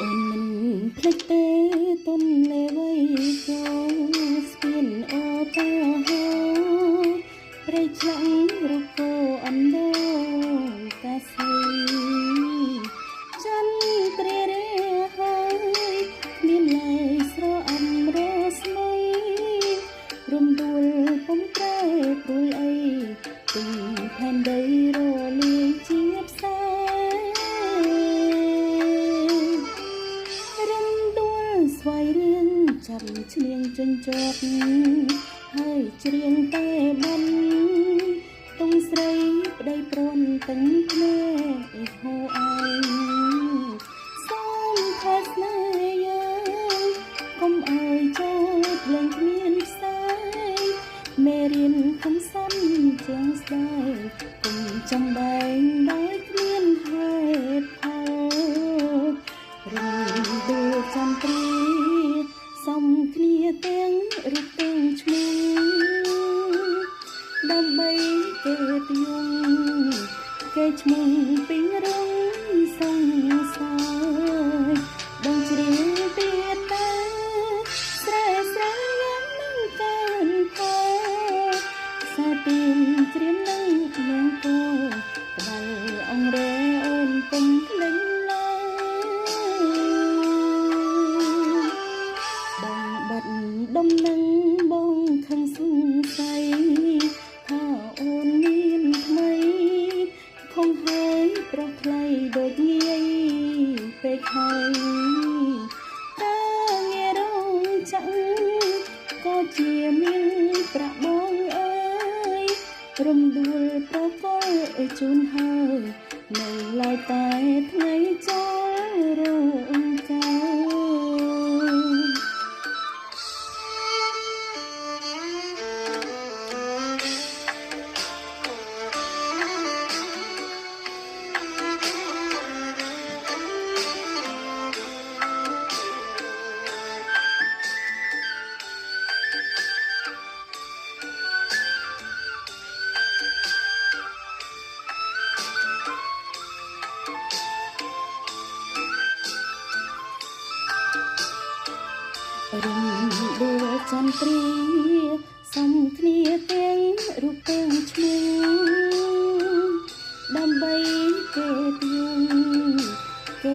អូនមិនភ្លេចទេទុនលេវៃក៏ស្ពានអូតាហោព្រៃឆ្លាក់រកោអណ្ដោកាសីច័ន្ទព្រះរាហើយមានឡើយស្រអំរស្មីរំដួលពុំប្រែព្រួលអីទិញផែនដីរលាយជាផ្សាស្វ័យរៀងចាប់ឈ្នាងជញ្ជាប់ហើយច្រៀងតែបំតុងស្រីប្តីប្រន់ទាំងភ្នែកហូអើយសូមខែស្នេហ៍យ៉ាងកុំអើយចូលភ្លេងគ្មានផ្សាយមេរៀនកំសាន់ជាងស្ដាយកុំចំបែងដោយគ្មានហេតុផលរំដួលចន្ទ្រីសំគ្នាទាំងរូបទាំងឈ្មោះដើម្បីគេទយងគេឈ្មោះពីងរងសង្សារបងជ្រៀងទៀតតែស្រែស្រែយ៉ាងនឹងកើនផែសាទីមជ្រៀមនឹងលងគោក្បលអងរែអូនពុំភ្លេចដំណឹងបងខឹងសង្ស័យថាអូនមានថ្មីខំហើយប្រោះថ្លៃដូចងាយពេកហើយតើងាររងចាំក៏ជាមានប្រាក់បងអើយរំដួលប្រកលជូនហើយនៅឡើយតែថ្ងៃចូលរងចាំរំដួលចន្ទ្រីសំគ្នាទាំងរូបទាំងឈ្មោះដើម្បី